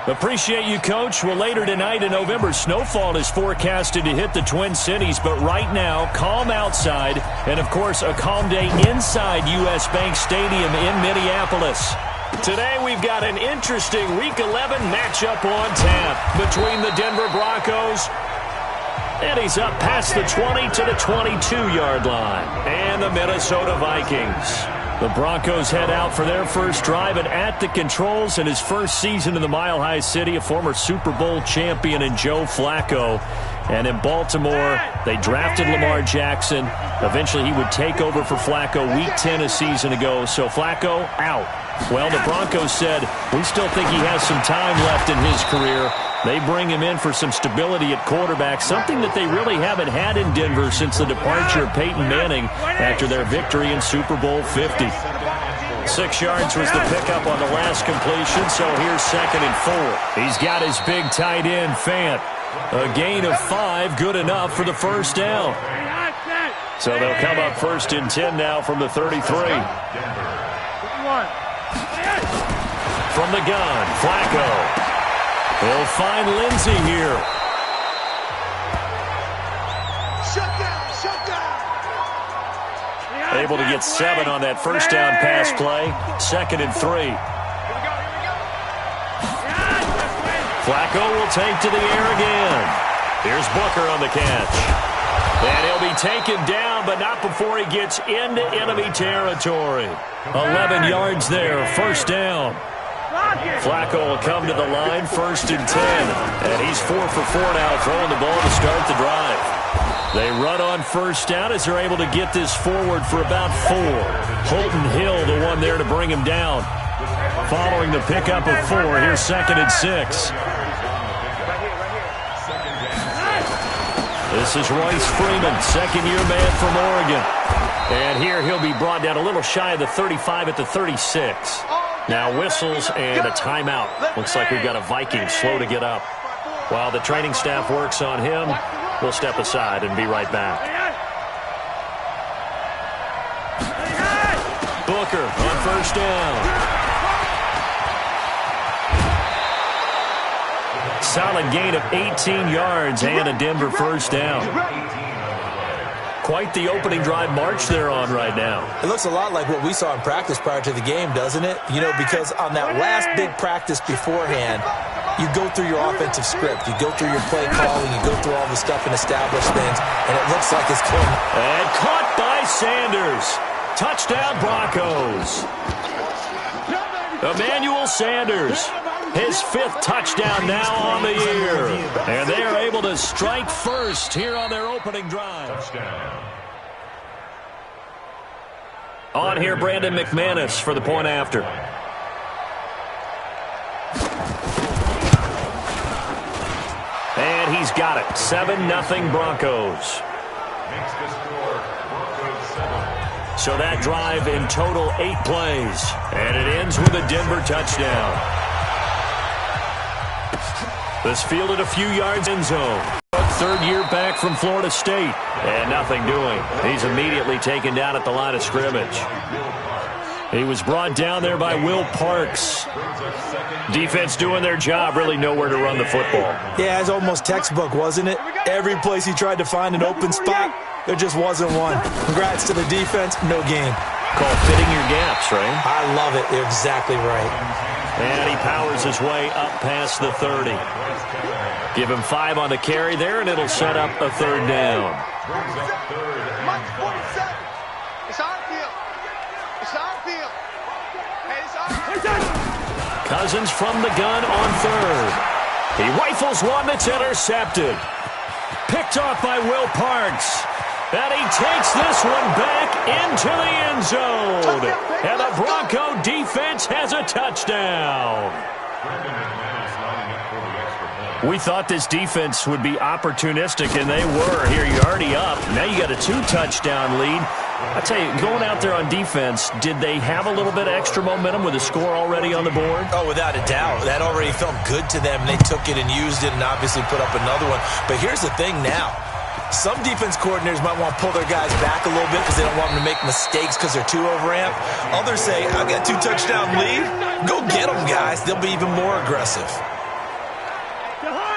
Appreciate you, Coach. Well, later tonight, a November snowfall is forecasted to hit the Twin Cities, but right now, calm outside, and, of course, a calm day inside U.S. Bank Stadium in Minneapolis. Today, we've got an interesting Week 11 matchup on tap between the Denver Broncos, and he's up past the 20 to the 22-yard line, and the Minnesota Vikings. The Broncos head out for their first drive, and at the controls in his first season in the Mile High City, a former Super Bowl champion in Joe Flacco. And in Baltimore, they drafted Lamar Jackson. Eventually, he would take over for Flacco Week 10 a season ago. So Flacco out. Well, the Broncos said, we still think he has some time left in his career. They bring him in for some stability at quarterback, something that they really haven't had in Denver since the departure of Peyton Manning after their victory in Super Bowl 50. 6 yards was the pickup on the last completion, so here's 2nd and 4. He's got his big tight end, Fant. A gain of 5, good enough for the first down. So they'll come up 1st and 10 now from the 33. From the gun, Flacco. He'll find Lindsey here. Shut down. Able to get 7 on that first down pass play. 2nd and 3. Flacco will take to the air again. Here's Booker on the catch. And he'll be taken down, but not before he gets into enemy territory. 11 yards there, first down. Flacco will come to the line, 1st and 10. And he's 4 for 4 now, throwing the ball to start the drive. They run on first down as they're able to get this forward for about 4. Holton Hill, the one there to bring him down. Following the pickup of 4, here's 2nd and 6. This is Royce Freeman, second-year man from Oregon. And here he'll be brought down a little shy of the 35 at the 36. Now whistles and a timeout. Looks like we've got a Viking slow to get up. While the training staff works on him, we'll step aside and be right back. Booker on first down. Solid gain of 18 yards and a Denver first down. Quite the opening drive march they're on right now. It looks a lot like what we saw in practice prior to the game, doesn't it? You know, because on that last big practice beforehand, you go through your offensive script. You go through your play calling. You go through all the stuff and establish things, and it looks like it's going. And caught by Sanders. Touchdown, Broncos. Emmanuel Sanders. His 5th touchdown now on the year. And they are able to strike first here on their opening drive. On here, Brandon McManus for the point after. And he's got it. 7-0 Broncos. So that drive in total 8 plays. And it ends with a Denver touchdown. This fielded a few yards in zone. 3rd year back from Florida State. And nothing doing. He's immediately taken down at the line of scrimmage. He was brought down there by Will Parks. Defense doing their job, really nowhere to run the football. Yeah, it's almost textbook, wasn't it? Every place he tried to find an open spot, there just wasn't one. Congrats to the defense, no gain. Called fitting your gaps, right? I love it. You're exactly right. And he powers his way up past the 30. Give him 5 on the carry there, and it'll set up a 3rd down. Cousins from the gun on 3rd. He rifles one that's intercepted. Picked off by Will Parks. And he takes this one back into the end zone. And the Bronco defense has a touchdown. We thought this defense would be opportunistic, and they were. Here, you're already up. Now you got a 2-touchdown lead. I tell you, going out there on defense, did they have a little bit of extra momentum with a score already on the board? Oh, without a doubt. That already felt good to them. They took it and used it and obviously put up another one. But here's the thing now. Some defense coordinators might want to pull their guys back a little bit because they don't want them to make mistakes because they're too overamped. Others say, I got a 2-touchdown lead. Go get them, guys. They'll be even more aggressive.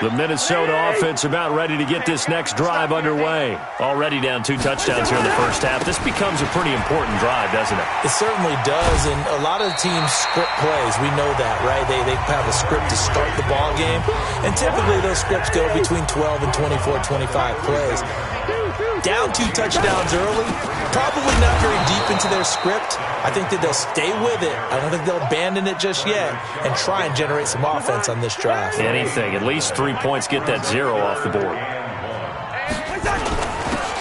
The Minnesota offense about ready to get this next drive underway. Already down 2 touchdowns here in the first half. This becomes a pretty important drive, doesn't it? It certainly does, and a lot of the teams script plays. We know that, right? They have a script to start the ball game, and typically those scripts go between 12 and 24, 25 plays. Down 2 touchdowns early, probably not very deep into their script. I think that they'll stay with it. I don't think they'll abandon it just yet and try and generate some offense on this drive. Anything. At least 3 points, get that 0 off the board.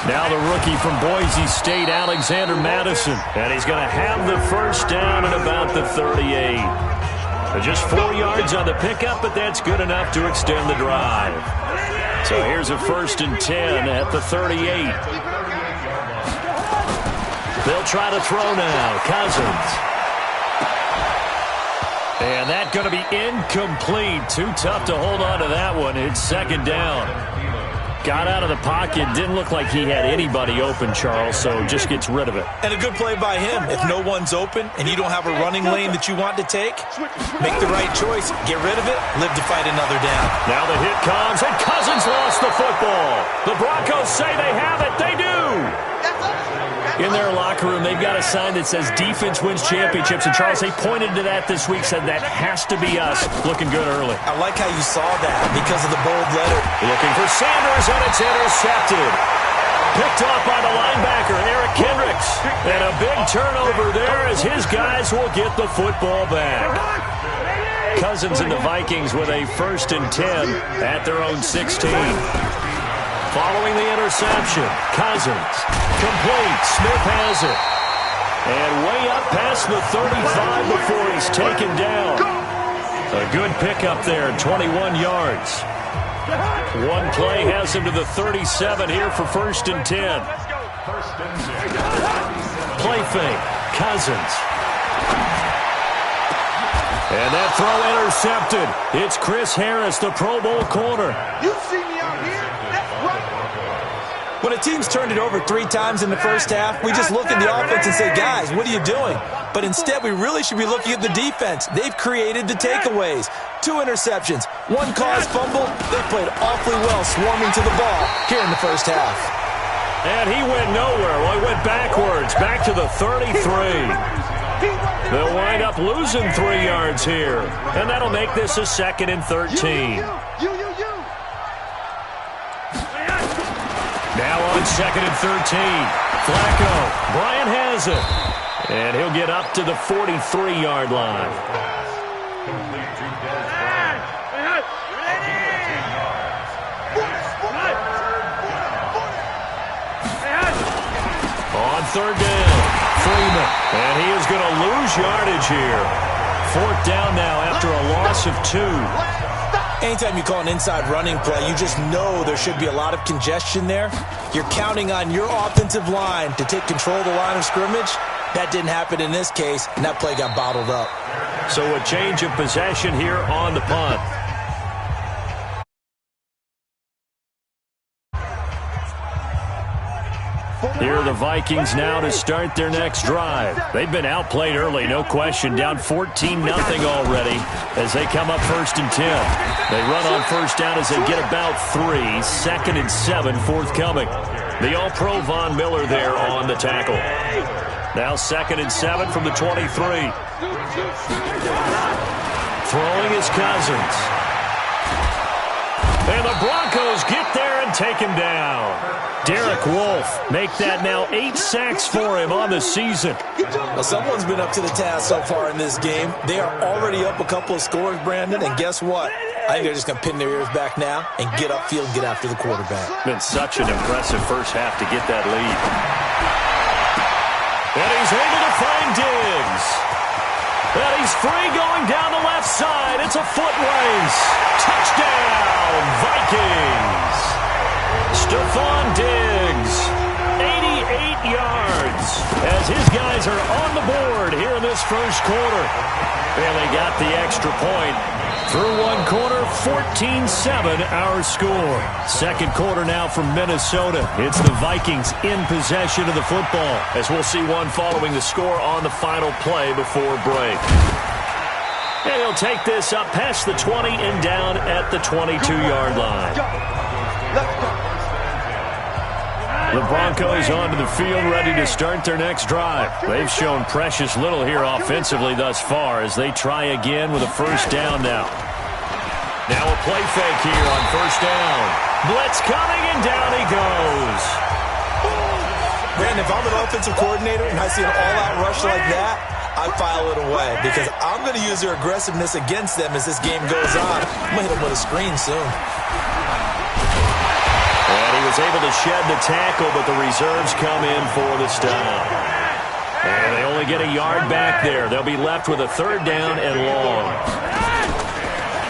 Now the rookie from Boise State, Alexander Madison. And he's going to have the first down at about the 38. Just 4 yards on the pickup, but that's good enough to extend the drive. So here's a 1st and 10 at the 38. They'll try to throw now. Cousins. And that's going to be incomplete. Too tough to hold on to that one. It's 2nd down. Got out of the pocket. Didn't look like he had anybody open, Charles, so just gets rid of it. And a good play by him. If no one's open and you don't have a running lane that you want to take, make the right choice. Get rid of it. Live to fight another down. Now the hit comes, and Cousins lost the football. The Broncos say they have it. They do. In their locker room, they've got a sign that says defense wins championships. And Charles, they pointed to that this week, said that has to be us. Looking good early. I like how you saw that because of the bold letter. Looking for Sanders, and it's intercepted. Picked off by the linebacker, Eric Kendricks. And a big turnover there as his guys will get the football back. Cousins and the Vikings with a 1st and 10 at their own 16. Following the interception, Cousins, complete, Smith has it. And way up past the 35 before he's taken down. A good pickup there, 21 yards. One play has him to the 37 here for 1st and 10. Play fake, Cousins. And that throw intercepted. It's Chris Harris, the Pro Bowl corner. You see me out here? That's right. When a team's turned it over 3 times in the first half, we just look at the offense and say, guys, what are you doing? But instead, we really should be looking at the defense. They've created the takeaways. 2 interceptions, 1 caused fumble. They played awfully well swarming to the ball here in the first half. And he went nowhere. Well, he went backwards, back to the 33. They'll wind up losing 3 yards here. And that'll make this a 2nd and 13. Now on 2nd and 13. Flacco. Bryant has it. And he'll get up to the 43-yard line. On 3rd down, Freeman. And he is going to lose yardage here. 4th down now after a loss of 2. Anytime you call an inside running play, you just know there should be a lot of congestion there. You're counting on your offensive line to take control of the line of scrimmage. That didn't happen in this case, and that play got bottled up. So a change of possession here on the punt. Here are the Vikings now to start their next drive. They've been outplayed early, no question. Down 14-0 already as they come up 1st and 10. They run on 1st down as they get about 3. 2nd and 7 forthcoming. The All-Pro Von Miller there on the tackle. Now 2nd and 7 from the 23. Throwing is Cousins. And the Broncos get there and take him down. Derek Wolfe make that now 8 sacks for him on the season. Well, someone's been up to the task so far in this game. They are already up a couple of scores, Brandon, and guess what? I think they're just going to pin their ears back now and get upfield and get after the quarterback. Been such an impressive first half to get that lead. And he's able to find Diggs. And he's free going down the left side. It's a foot race. Touchdown, Vikings. Stephon Diggs, 88 yards, as his guys are on the board here in this first quarter. And they got the extra point. Through one quarter, 14-7 our score. Second quarter now from Minnesota. It's the Vikings in possession of the football, as we'll see one following the score on the final play before break. And he'll take this up past the 20 and down at the 22-yard line. The Broncos onto the field, ready to start their next drive. They've shown precious little here offensively thus far as they try again with a first down now. Now a play fake here on first down. Blitz coming, and down he goes. Brandon, if I'm an offensive coordinator and I see an all-out rush like that, I file it away because I'm going to use their aggressiveness against them as this game goes on. I'm going to hit them with a screen soon. And he was able to shed the tackle, but the reserves come in for the stop. And they only get a yard back there. They'll be left with a third down and long.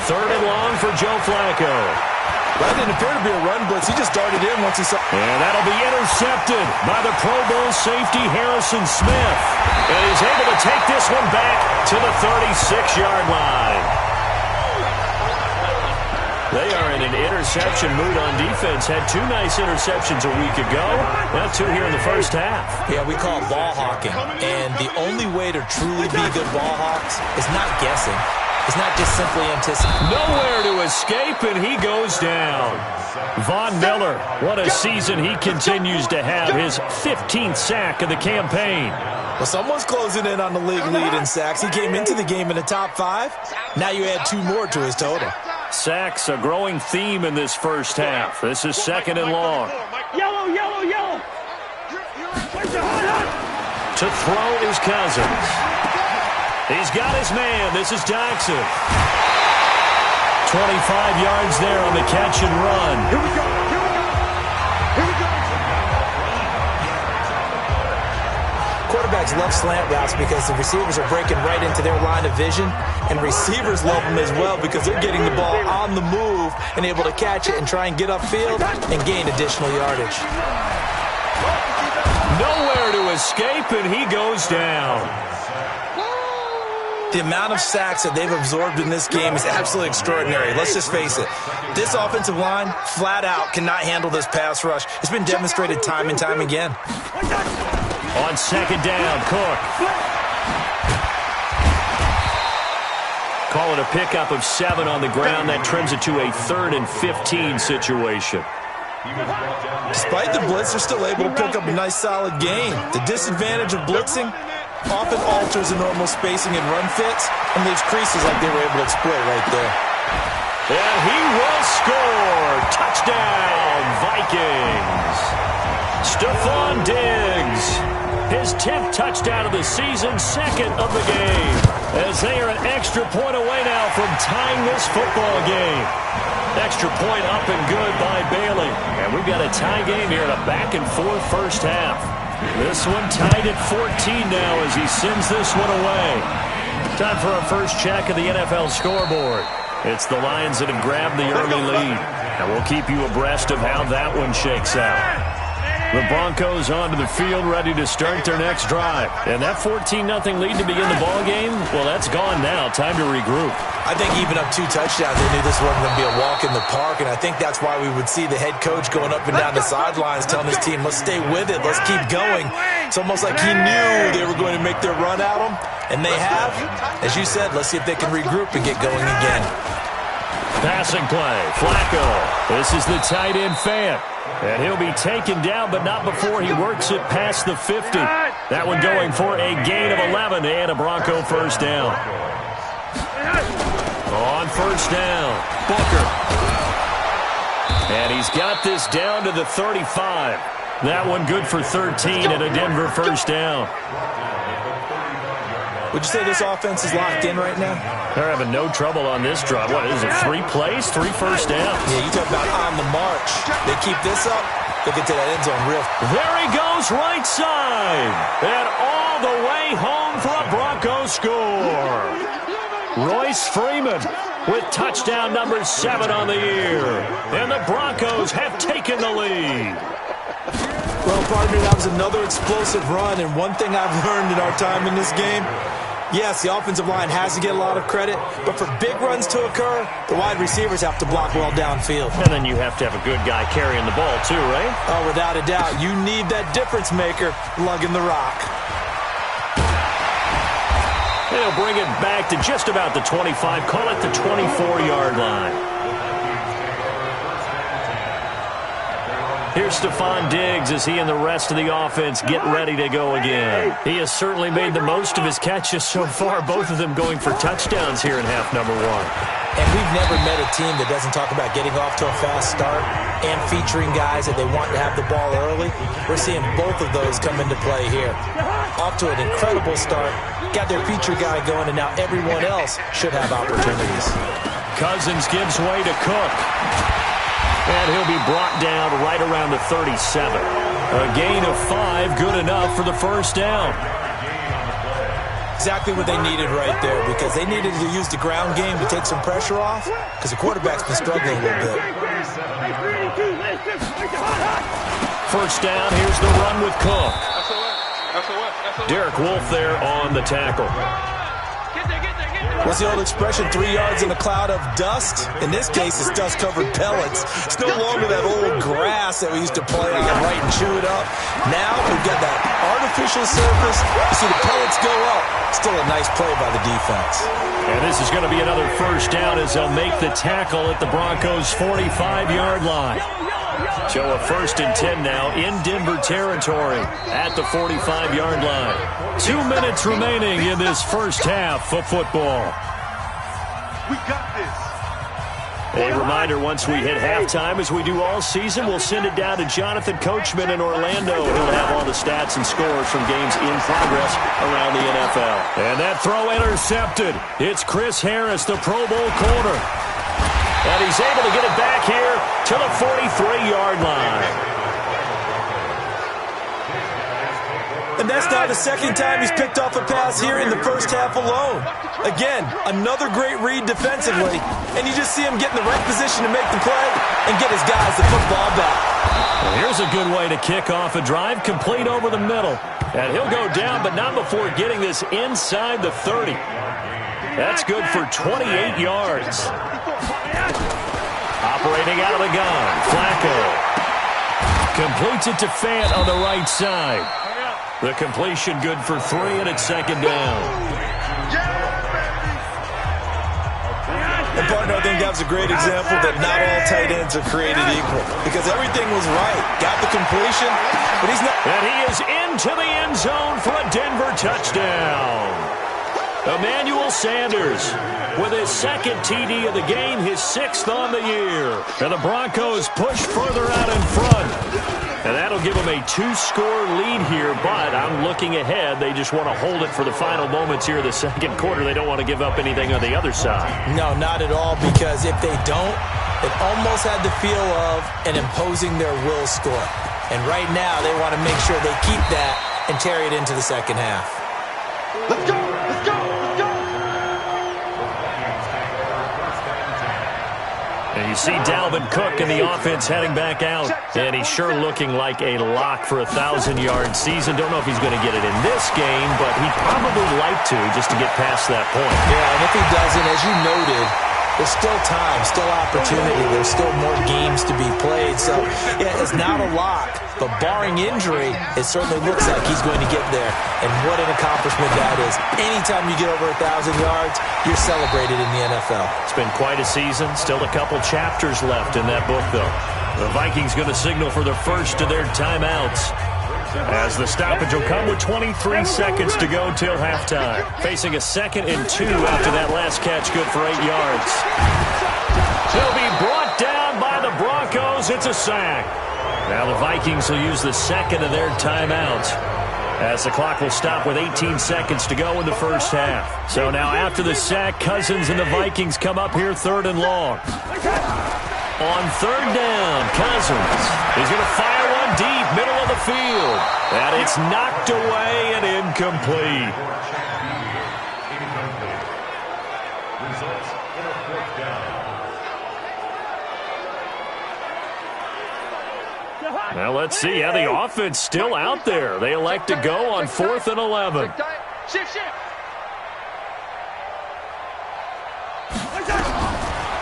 Third and long for Joe Flacco. That didn't appear to be a run blitz. He just darted in once he saw. And that'll be intercepted by the Pro Bowl safety Harrison Smith. And he's able to take this one back to the 36-yard line. They are in an interception mood on defense. Had two nice interceptions a week ago. Now two here in the first half. Yeah, we call it ball hawking. And the only way to truly be good ball hawks is not guessing. It's not just simply anticipating. Nowhere to escape, and he goes down. Von Miller, what a season he continues to have. His 15th sack of the campaign. Well, someone's closing in on the league lead in sacks. He came into the game in the top 5. Now you add 2 more to his total. Sacks, a growing theme in this first half. This is second and long. Yellow, yellow, yellow. To throw is Cousins. He's got his man. This is Jackson. 25 yards there on the catch and run. Here we go. Here we go. Here we go. Quarterbacks love slant routes because the receivers are breaking right into their line of vision, and receivers love them as well because they're getting the ball on the move and able to catch it and try and get upfield and gain additional yardage. Nowhere to escape, and he goes down. The amount of sacks that they've absorbed in this game is absolutely extraordinary. Let's just face it. This offensive line, flat out, cannot handle this pass rush. It's been demonstrated time and time again. On second down, Cook. Call it a pickup of 7 on the ground. That trims it to a 3rd and 15 situation. Despite the blitz, they're still able to pick up a nice solid gain. The disadvantage of blitzing often alters the normal spacing and run fits and leaves creases like they were able to exploit right there. And he will score. Touchdown, Vikings. Stephon Diggs. His 10th touchdown of the season, 2nd of the game. As they are an extra point away now from tying this football game. Extra point up and good by Bailey. And we've got a tie game here in a back-and-forth first half. This one tied at 14 now as he sends this one away. Time for our first check of the NFL scoreboard. It's the Lions that have grabbed the early lead. And we'll keep you abreast of how that one shakes out. The Broncos onto the field, ready to start their next drive. And that 14-0 lead to begin the ballgame, well, that's gone now. Time to regroup. I think even up 2 touchdowns, they knew this wasn't going to be a walk in the park, and I think that's why we would see the head coach going up and down the sidelines telling his team, let's stay with it, let's keep going. It's almost like he knew they were going to make their run at him, and they have. As you said, let's see if they can regroup and get going again. Passing play, Flacco. This is the tight end Fant. And he'll be taken down, but not before he works it past the 50. That one going for a gain of 11 and a Bronco first down. On first down, Booker. And he's got this down to the 35. That one good for 13 and a Denver first down. Would you say this offense is locked in right now? They're having no trouble on this drive. What is it, 3 plays, 3 first downs? Yeah, you talk about on the march. They keep this up, they'll get to that end zone real. There he goes, right side. And all the way home for a Bronco score. Royce Freeman with touchdown number 7 on the year. And the Broncos have taken the lead. Well, partner, that was another explosive run, and one thing I've learned in our time in this game, yes, the offensive line has to get a lot of credit, but for big runs to occur, the wide receivers have to block well downfield. And then you have to have a good guy carrying the ball too, right? Oh, without a doubt. You need that difference maker lugging the rock. They'll bring it back to just about the 25. Call it the 24-yard line. Here's Stephon Diggs as he and the rest of the offense get ready to go again. He has certainly made the most of his catches so far, both of them going for touchdowns here in half number one. And we've never met a team that doesn't talk about getting off to a fast start and featuring guys that they want to have the ball early. We're seeing both of those come into play here. Off to an incredible start, got their feature guy going, and now everyone else should have opportunities. Cousins gives way to Cook. And he'll be brought down right around the 37. A gain of 5, good enough for the first down. Exactly what they needed right there, because they needed to use the ground game to take some pressure off, because the quarterback's been struggling a little bit. First down, here's the run with Cook. Derek Wolfe there on the tackle. What's the old expression, 3 yards in a cloud of dust? In this case, it's dust-covered pellets. It's no longer that old grass that we used to play on, right, and chew it up. Now we've got that artificial surface. You see the pellets go up. Still a nice play by the defense. And this is going to be another first down as they'll make the tackle at the Broncos' 45-yard line. So a 1st and 10 now in Denver territory at the 45-yard line. 2 minutes remaining in this first half of football. We got this. A reminder, once we hit halftime, as we do all season, we'll send it down to Jonathan Coachman in Orlando. He'll have all the stats and scores from games in progress around the NFL. And that throw intercepted. It's Chris Harris, the Pro Bowl corner. And he's able to get it back here to the 43-yard line. And that's now the second time he's picked off a pass here in the first half alone. Again, another great read defensively, and you just see him get in the right position to make the play and get his guys the football back. Well, here's a good way to kick off a drive, complete over the middle. And he'll go down, but not before getting this inside the 30. That's good for 28 yards. Operating out of the gun, Flacco. Completes it to Fant on the right side. The completion good for 3, and it's second down. And partner, I think that was a great example that not all tight ends are created equal, because everything was right. Got the completion, but he's not. And he is into the end zone for a Denver touchdown. Emmanuel Sanders with his second TD of the game, his 6th on the year. And the Broncos push further out in front. And that'll give them a 2-score lead here, but I'm looking ahead. They just want to hold it for the final moments here of the second quarter. They don't want to give up anything on the other side. No, not at all, because if they don't, it almost had the feel of an imposing their will score. And right now, they want to make sure they keep that and carry it into the second half. Let's go! Let's go! Let's go! And you see Dalvin Cook in the offense heading back out. And he's sure looking like a lock for a 1,000-yard season. Don't know if he's going to get it in this game, but he'd probably like to, just to get past that point. Yeah, and if he doesn't, as you noted, there's still time, still opportunity. There's still more games to be played. So, yeah, it's not a lock. But barring injury, it certainly looks like he's going to get there. And what an accomplishment that is. Anytime you get over 1,000 yards, you're celebrated in the NFL. It's been quite a season. Still a couple chapters left in that book, though. The Vikings going to signal for the first of their timeouts, as the stoppage will come with 23 seconds to go till halftime. Facing a 2nd and 2 after that last catch, good for 8 yards. He'll be brought down by the Broncos. It's a sack. Now the Vikings will use the second of their timeouts, as the clock will stop with 18 seconds to go in the first half. So now after the sack, Cousins and the Vikings come up here 3rd and long. On 3rd down, Cousins is going to fire one deep, middle of the field. And it's knocked away and incomplete. Now let's see. Yeah, the offense still out there. They elect to go on 4th and 11. Shift.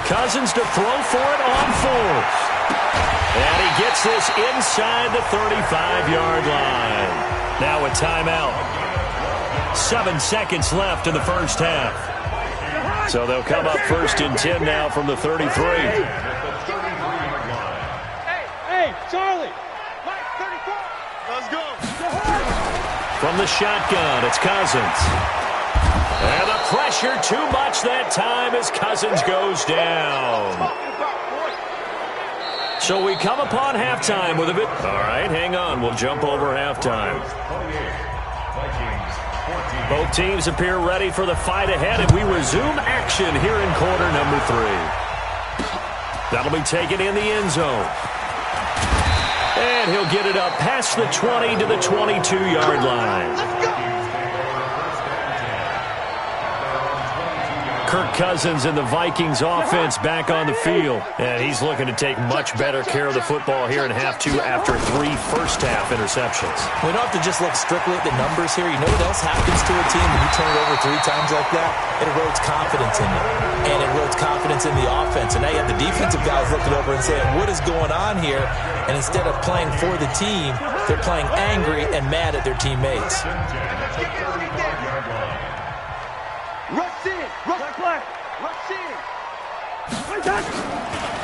Cousins to throw for it on 4th. And he gets this inside the 35-yard line. Now a timeout. 7 seconds left in the first half. So they'll come up 1st and 10 now from the 33. Hey, Charlie. Mike, 34. Let's go. From the shotgun, it's Cousins. And the pressure too much that time as Cousins goes down. So we come upon halftime with a bit. All right, hang on. We'll jump over halftime. Both teams appear ready for the fight ahead, and we resume action here in quarter number 3. That'll be taken in the end zone. And he'll get it up past the 20 to the 22-yard line. Kirk Cousins and the Vikings offense back on the field. And he's looking to take much better care of the football here in half 2 after 3 first-half interceptions. We don't have to just look strictly at the numbers here. You know what else happens to a team when you turn it over 3 times like that? It erodes confidence in you. And it erodes confidence in the offense. And now you have the defensive guys looking over and saying, what is going on here? And instead of playing for the team, they're playing angry and mad at their teammates. Rush in. Rush in.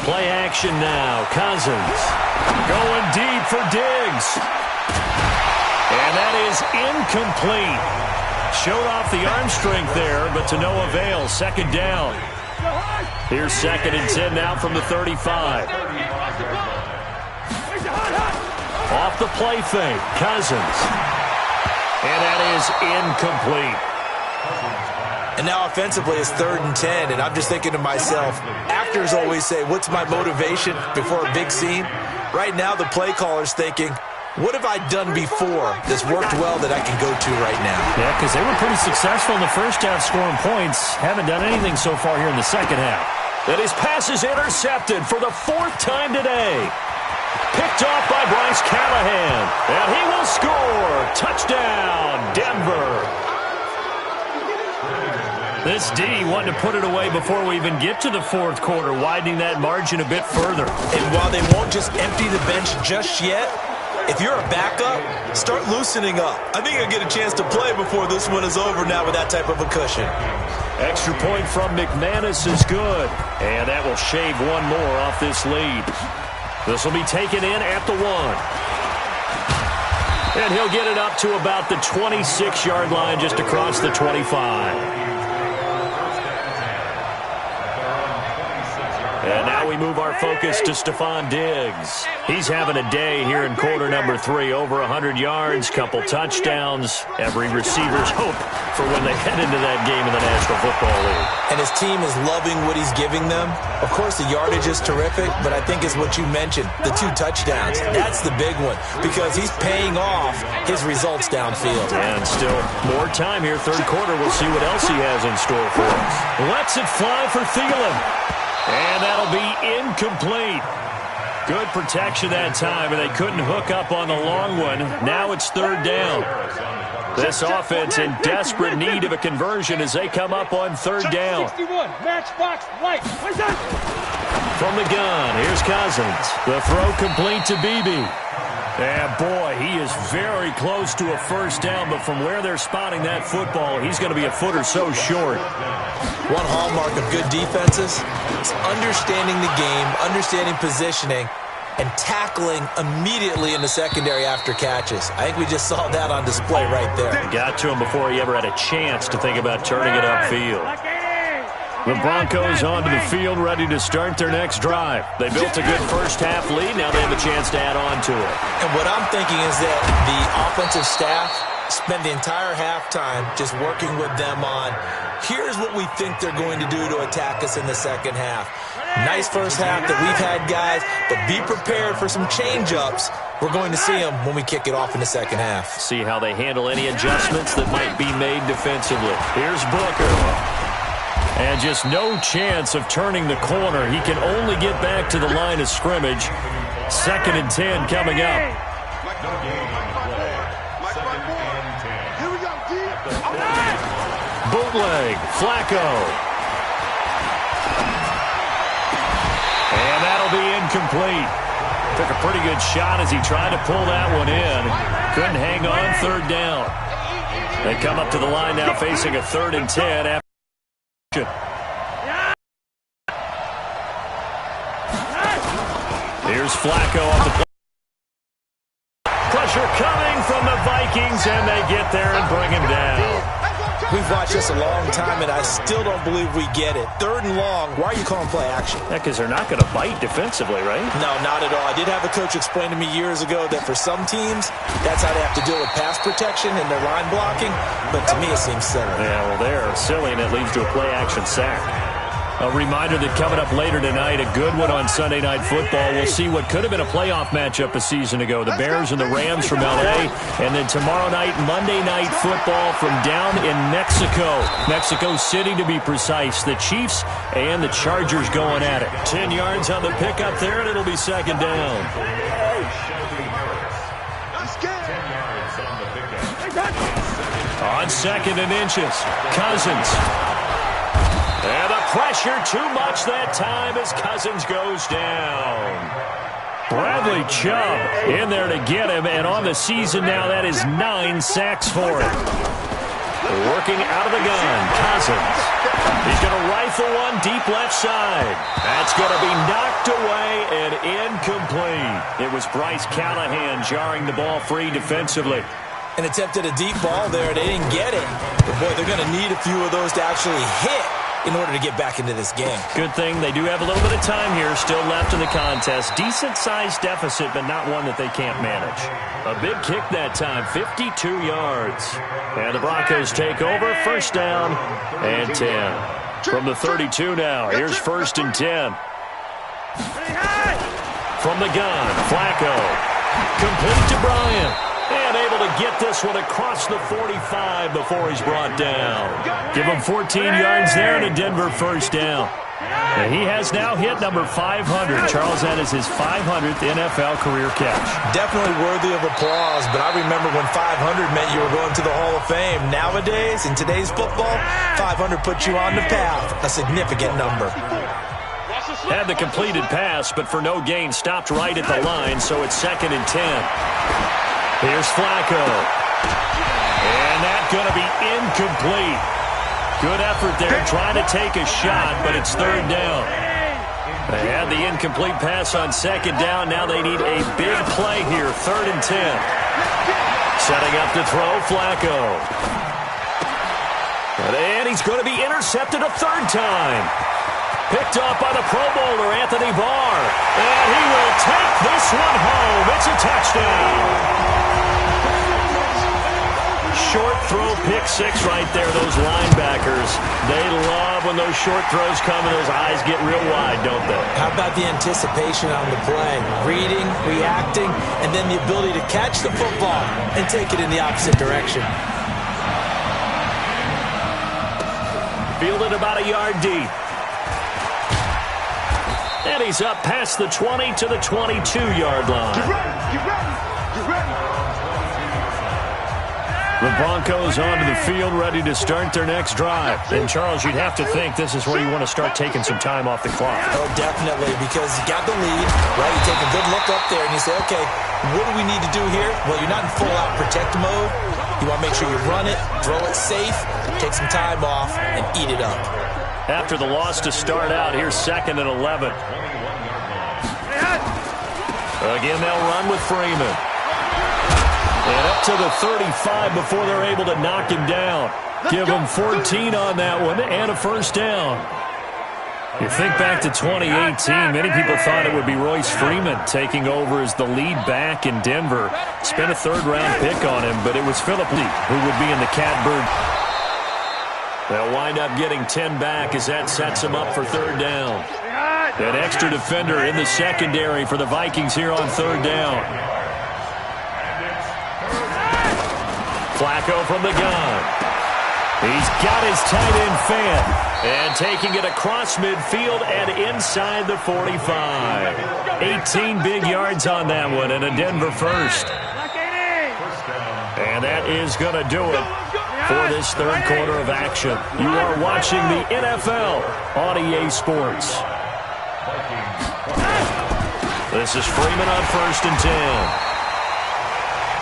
Play action now. Cousins going deep for Diggs. And that is incomplete. Showed off the arm strength there, but to no avail. 2nd down. Here's 2nd and 10 now from the 35. Off the play fake. Cousins. And that is incomplete. And now offensively it's 3rd and 10, and I'm just thinking to myself, actors always say, what's my motivation before a big scene? Right now the play caller's thinking, what have I done before that's worked well that I can go to right now? Yeah, because they were pretty successful in the first half scoring points. Haven't done anything so far here in the second half. And his pass is intercepted for the 4th time today. Picked off by Bryce Callahan. And he will score. Touchdown, Denver. This D wanting to put it away before we even get to the 4th quarter, widening that margin a bit further. And while they won't just empty the bench just yet, if you're a backup, start loosening up. I think you'll get a chance to play before this one is over now with that type of a cushion. Extra point from McManus is good. And that will shave one more off this lead. This will be taken in at the 1. And he'll get it up to about the 26-yard line just across the 25. And now we move our focus to Stephon Diggs. He's having a day here in quarter number 3. Over 100 yards, couple touchdowns. Every receiver's hope for when they head into that game in the National Football League. And his team is loving what he's giving them. Of course, the yardage is terrific, but I think it's what you mentioned, the 2 touchdowns. That's the big one because he's paying off his results downfield. And still more time here, 3rd quarter. We'll see what else he has in store for us. Lets it fly for Thielen. And that'll be incomplete. Good protection that time, and they couldn't hook up on the long one. Now it's 3rd down. This offense in desperate need of a conversion as they come up on 3rd down. From the gun, here's Cousins. The throw complete to Beebe. And boy, he is very close to a 1st down, but from where they're spotting that football, he's going to be a foot or so short. One hallmark of good defenses is understanding the game, understanding positioning, and tackling immediately in the secondary after catches. I think we just saw that on display right there. Got to him before he ever had a chance to think about turning it upfield. The Broncos onto the field, ready to start their next drive. They built a good first half lead. Now they have a chance to add on to it. And what I'm thinking is that the offensive staff spent the entire halftime just working with them on, here's what we think they're going to do to attack us in the second half. Nice first half that we've had, guys, but be prepared for some change-ups. We're going to see them when we kick it off in the second half. See how they handle any adjustments that might be made defensively. Here's Booker. And just no chance of turning the corner. He can only get back to the line of scrimmage. 2nd and 10 coming up. Bootleg, Flacco. And that'll be incomplete. Took a pretty good shot as he tried to pull that one in. Couldn't hang on 3rd down. They come up to the line now facing a 3rd and 10 after. Here's Flacco off the play. Pressure coming from the Vikings, and they get there and bring him down. We've watched this a long time, and I still don't believe we get it. 3rd and long, why are you calling play action? Yeah, because they're not going to bite defensively, right? No, not at all. I did have a coach explain to me years ago that for some teams, that's how they have to deal with pass protection and their line blocking, but to me it seems silly. Yeah, well, they're silly, and it leads to a play-action sack. A reminder that coming up later tonight, a good one on Sunday Night Football. We'll see what could have been a playoff matchup a season ago. The Bears and the Rams from L.A. And then tomorrow night, Monday Night Football from down in Mexico. Mexico City, to be precise. The Chiefs and the Chargers going at it. 10 yards on the pickup there, and it'll be 2nd down. On 2nd and inches, Cousins. And the pressure too much that time as Cousins goes down. Bradley Chubb in there to get him, and on the season now, that is 9 sacks for him. Working out of the gun, Cousins. He's going to rifle one deep left side. That's going to be knocked away and incomplete. It was Bryce Callahan jarring the ball free defensively. And attempted a deep ball there. They didn't get it. But, boy, they're going to need a few of those to actually hit in order to get back into this game. Good thing they do have a little bit of time here still left in the contest. Decent-sized deficit, but not one that they can't manage. A big kick that time, 52 yards. And the Broncos take over, 1st down and 10. From the 32 now, here's 1st and 10. From the gun, Flacco. Complete to Bryant. And able to get this one across the 45 before he's brought down. Give him 14 yards there and a Denver 1st down. And he has now hit number 500. Charles, that is his 500th NFL career catch. Definitely worthy of applause, but I remember when 500 meant you were going to the Hall of Fame. Nowadays, in today's football, 500 puts you on the path, a significant number. Had the completed pass, but for no gain, stopped right at the line, so it's 2nd and 10. Here's Flacco. And that's going to be incomplete. Good effort there trying to take a shot, but it's 3rd down. They had the incomplete pass on 2nd down. Now they need a big play here, 3rd and 10. Setting up to throw, Flacco. And he's going to be intercepted a 3rd time. Picked off by the Pro Bowler, Anthony Barr. And he will take this one home. It's a touchdown. Short throw, pick 6 right there, those linebackers. They love when those short throws come and those eyes get real wide, don't they? How about the anticipation on the play? Reading, reacting, and then the ability to catch the football and take it in the opposite direction. Fielded about a yard deep. And he's up past the 20 to the 22-yard line. Get ready, get ready, get ready. The Broncos onto the field, ready to start their next drive. And, Charles, you'd have to think this is where you want to start taking some time off the clock. Oh, definitely, because you got the lead, right? You take a good look up there and you say, okay, what do we need to do here? Well, you're not in full-out protect mode. You want to make sure you run it, throw it safe, take some time off, and eat it up. After the loss to start out, here's 2nd and 11. Again, they'll run with Freeman. And up to the 35 before they're able to knock him down. Give him 14 on that one and a 1st down. You think back to 2018, many people thought it would be Royce Freeman taking over as the lead back in Denver. Spent a 3rd-round pick on him, but it was Phillip Lee who would be in the catbird. They'll wind up getting 10 back as that sets them up for 3rd down. An extra defender in the secondary for the Vikings here on 3rd down. Flacco from the gun. He's got his tight end fan. And taking it across midfield and inside the 45. 18 big yards on that one and a Denver 1st. And that is going to do it for this 3rd quarter of action. You are watching the NFL on EA Sports. This is Freeman on 1st and 10.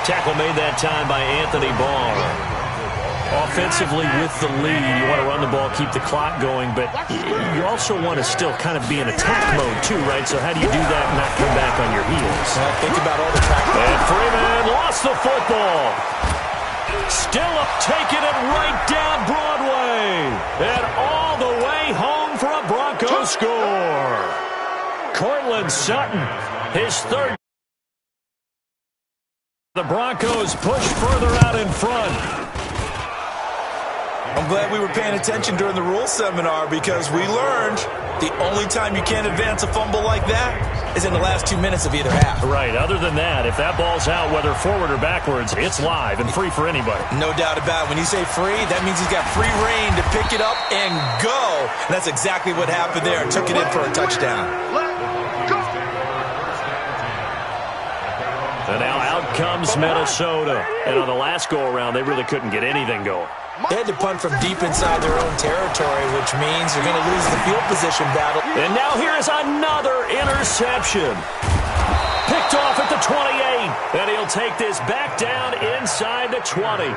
Tackle made that time by Anthony Barr. Offensively with the lead, you want to run the ball, keep the clock going, but you also want to still kind of be in attack mode too, right? So how do you do that and not come back on your heels? Think about all the practice. And Freeman lost the football. Still up, taking it right down Broadway. And all the way home for a Broncos score. Cortland Sutton, his third. The Broncos push further out in front. I'm glad we were paying attention during the rules seminar because we learned the only time you can't advance a fumble like that is in the last 2 minutes of either half. Right. Other than that, if that ball's out, whether forward or backwards, it's live and free for anybody. No doubt about it. When you say free, that means he's got free reign to pick it up and go. And that's exactly what happened there. Took it in for a touchdown. And now out comes Minnesota. And on the last go-around, they really couldn't get anything going. They had to punt from deep inside their own territory, which means they're going to lose the field position battle. And now here is another interception. Picked off at the 28. And he'll take this back down inside the 20.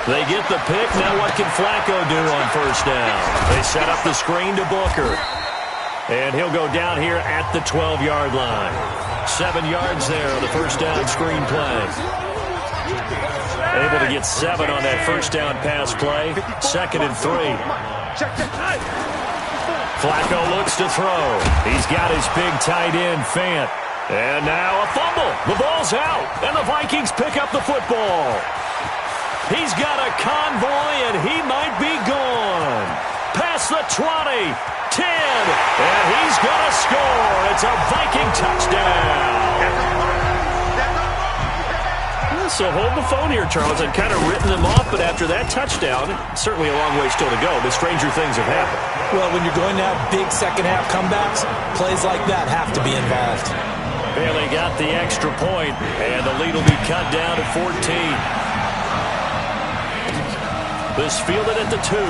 They get the pick. Now what can Flacco do on first down? They set up the screen to Booker. And he'll go down here at the 12-yard line. 7 yards there on the first down screen play. Able to get 7 on that first down pass play. 2nd and 3. Flacco looks to throw. He's got his big tight end, Fant. And now a fumble. The ball's out. And the Vikings pick up the football. He's got a convoy, and he might be gone. Past the 20. 10, and he's going to score. It's a Viking touchdown. So hold the phone here, Charles. I've kind of written them off, but after that touchdown, certainly a long way still to go, but stranger things have happened. Well, when you're going to have big second-half comebacks, plays like that have to be involved. Bailey got the extra point, and the lead will be cut down to 14. This fielded at the 2.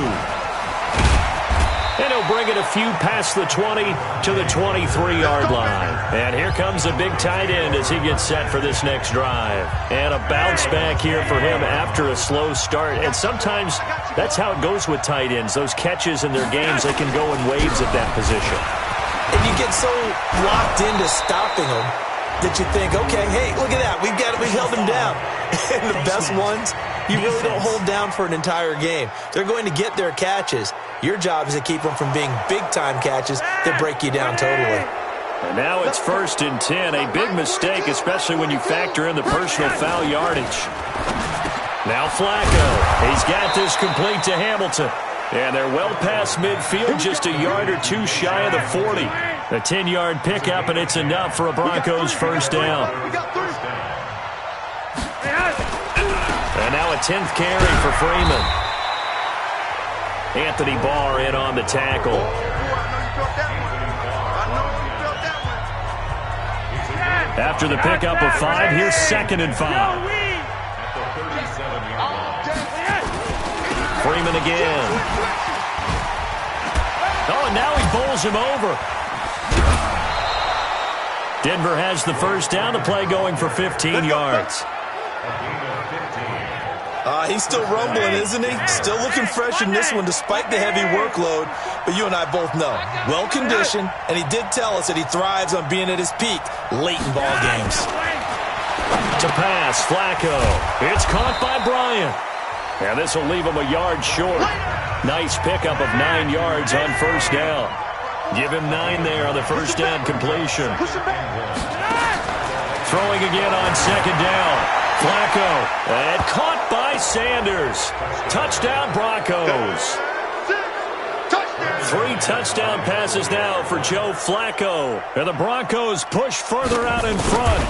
And he'll bring it a few past the 20 to the 23-yard line. And here comes a big tight end as he gets set for this next drive. And a bounce back here for him after a slow start. And sometimes that's how it goes with tight ends. Those catches in their games, they can go in waves at that position. And you get so locked into stopping them that you think, okay, hey, look at that. We've held him down. And the best ones, you really don't hold down for an entire game. They're going to get their catches. Your job is to keep them from being big-time catches that break you down totally. And now it's 1st and 10. A big mistake, especially when you factor in the personal foul yardage. Now Flacco. He's got this complete to Hamilton. And they're well past midfield, just a yard or two shy of the 40. A 10-yard pickup, and it's enough for a Broncos first down. And now a 10th carry for Freeman. Anthony Barr in on the tackle. After the pickup of 5, here's 2nd and 5. Freeman again. Oh, and now he bowls him over. Denver has the first down. The play going for 15 yards. He's still rumbling, isn't he? Still looking fresh in this one despite the heavy workload. But you and I both know, well-conditioned, and he did tell us that he thrives on being at his peak late in ball games. To pass, Flacco. It's caught by Bryant. And this will leave him a yard short. Nice pickup of 9 yards on first down. Give him 9 there on the first down completion. Throwing again on 2nd down. Flacco, and caught by Sanders. Touchdown, Broncos. 3 touchdown passes now for Joe Flacco. And the Broncos push further out in front.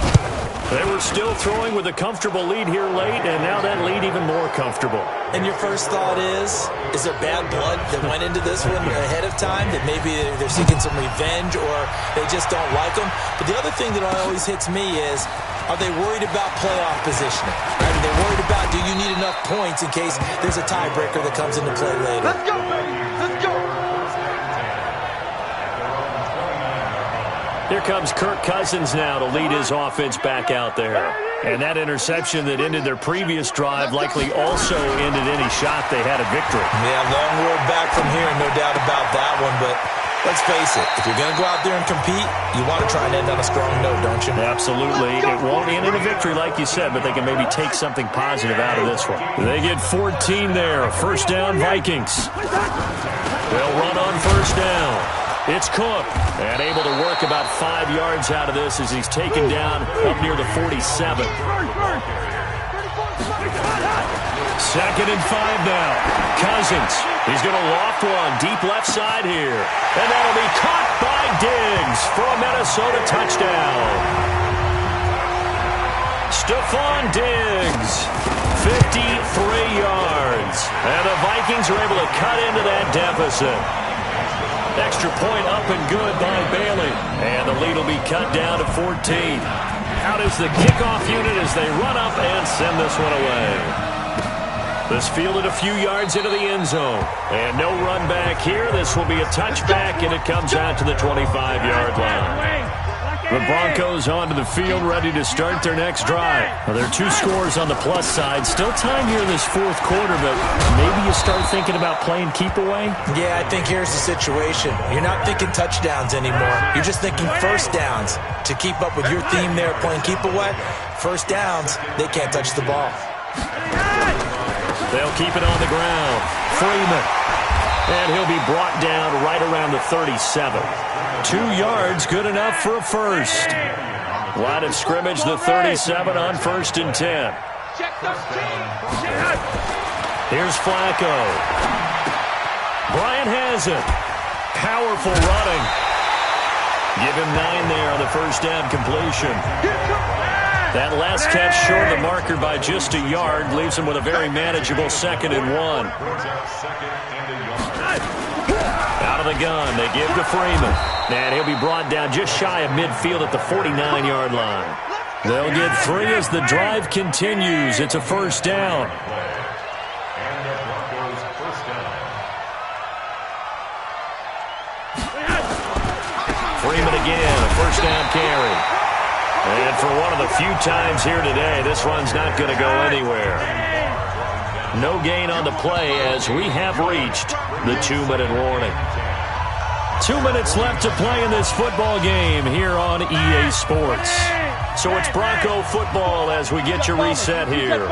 They were still throwing with a comfortable lead here late, and now that lead even more comfortable. And your first thought is there bad blood that went into this one ahead of time, that maybe they're seeking some revenge or they just don't like them? But the other thing that always hits me is, are they worried about playoff positioning? Right? Are they worried about, do you need enough points in case there's a tiebreaker that comes into play later? Let's go, baby. Let's go. Here comes Kirk Cousins now to lead his offense back out there. And that interception that ended their previous drive likely also ended any shot they had at victory. Yeah, long road back from here, no doubt about that one. But let's face it, if you're going to go out there and compete, you want to try and end on a strong note, don't you? Absolutely. It won't end in a victory like you said, but they can maybe take something positive out of this one. They get 14 there. First down, Vikings. They'll run on first down. It's Cook, and able to work about 5 yards out of this as he's taken down up near the 47. Second and 5 now. Cousins. He's going to loft one deep left side here. And that'll be caught by Diggs for a Minnesota touchdown. Stephon Diggs, 53 yards. And the Vikings are able to cut into that deficit. Extra point up and good by Bailey. And the lead will be cut down to 14. Out is the kickoff unit as they run up and send this one away. This fielded a few yards into the end zone. And no run back here. This will be a touchback, and it comes out to the 25-yard line. The Broncos onto the field, ready to start their next drive. Well, there are 2 scores on the plus side. Still time here in this fourth quarter, but maybe you start thinking about playing keep away? Yeah, I think here's the situation. You're not thinking touchdowns anymore. You're just thinking first downs. To keep up with your theme there, playing keep away, first downs, they can't touch the ball. They'll keep it on the ground. Freeman. And he'll be brought down right around the 37. 2 yards, good enough for a first. Line of scrimmage, the 37 on 1st and 10. Here's Flacco. Bryant has it. Powerful running. Give him 9 there on the first down completion. That last catch short of the marker by just a yard leaves him with a very manageable 2nd and 1. Out of the gun, they give to Freeman. And he'll be brought down just shy of midfield at the 49-yard line. They'll get 3 as the drive continues. It's a first down. Freeman again, a first down carry. And for one of the few times here today, this run's not going to go anywhere. No gain on the play as we have reached the 2-minute warning. 2 minutes left to play in this football game here on EA Sports. So it's Bronco football as we get your reset here.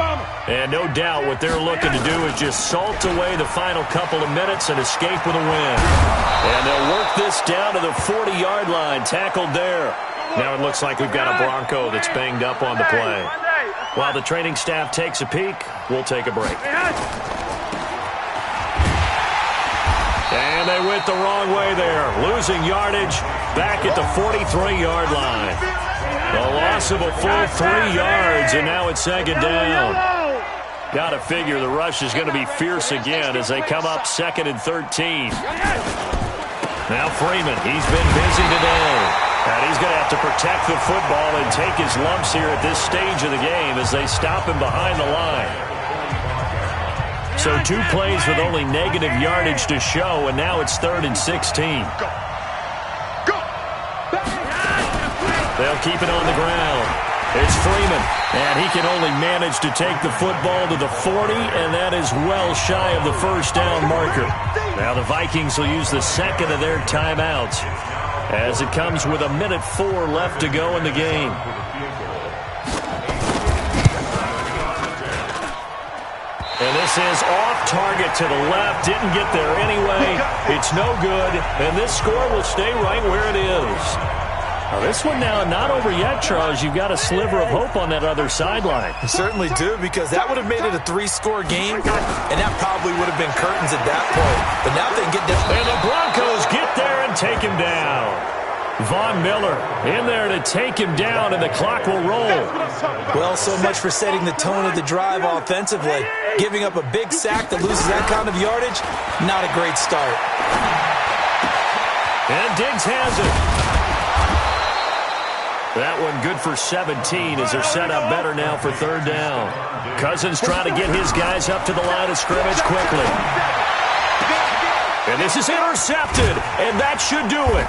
And no doubt what they're looking to do is just salt away the final couple of minutes and escape with a win. And they'll work this down to the 40-yard line, tackled there. Now it looks like we've got a Bronco that's banged up on the play. While the training staff takes a peek, we'll take a break. And they went the wrong way there, losing yardage back at the 43-yard line. A loss of a full 3 yards, and now it's 2nd down. Got to figure the rush is going to be fierce again as they come up 2nd and 13. Now Freeman, he's been busy today. And he's going to have to protect the football and take his lumps here at this stage of the game as they stop him behind the line. So 2 plays with only negative yardage to show, and now it's 3rd and 16. They'll keep it on the ground. It's Freeman, and he can only manage to take the football to the 40, and that is well shy of the first down marker. Now the Vikings will use the 2nd of their timeouts as it comes with 1:04 left to go in the game. And this is off target to the left. Didn't get there anyway. It's no good. And this score will stay right where it is. Now this one now not over yet, Charles. You've got a sliver of hope on that other sideline. You certainly do, because that would have made it a 3-score game, and that probably would have been curtains at that point. But now they can get down. And the Broncos get there and take him down. Von Miller in there to take him down, and the clock will roll. Well, so much for setting the tone of the drive offensively. Giving up a big sack that loses that kind of yardage, not a great start. And Diggs has it. That one good for 17 as they're set up better now for 3rd down. Cousins trying to get his guys up to the line of scrimmage quickly. And this is intercepted, and that should do it.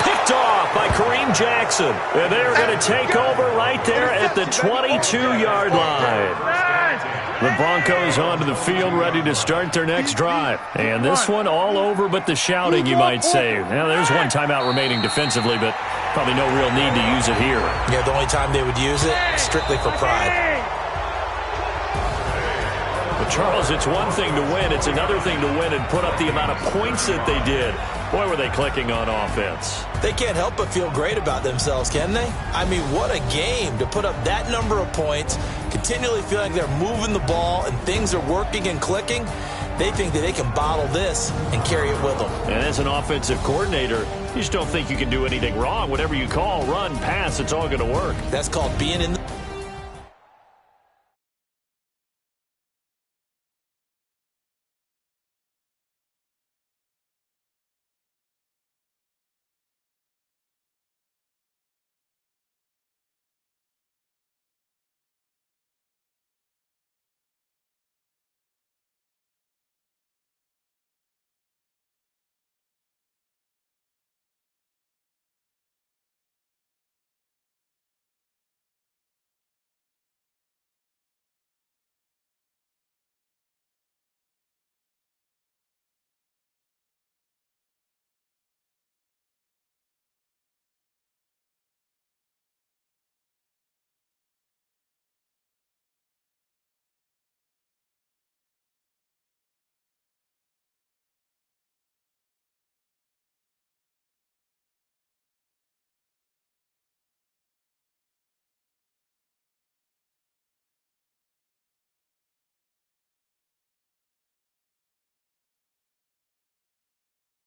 Picked picked off by Kareem Jackson. And they're going to take over right there at the 22-yard line. The Broncos onto the field, ready to start their next drive. And this one all over but the shouting, you might say. Now, there's one timeout remaining defensively, but probably no real need to use it here. Yeah, the only time they would use it, strictly for pride. But, Charles, it's one thing to win. It's another thing to win and put up the amount of points that they did. Boy, were they clicking on offense. They can't help but feel great about themselves, can they? I mean, what a game to put up that number of points, continually feeling like they're moving the ball and things are working and clicking. They think that they can bottle this and carry it with them. And as an offensive coordinator, you just don't think you can do anything wrong. Whatever you call, run, pass, it's all going to work. That's called being in the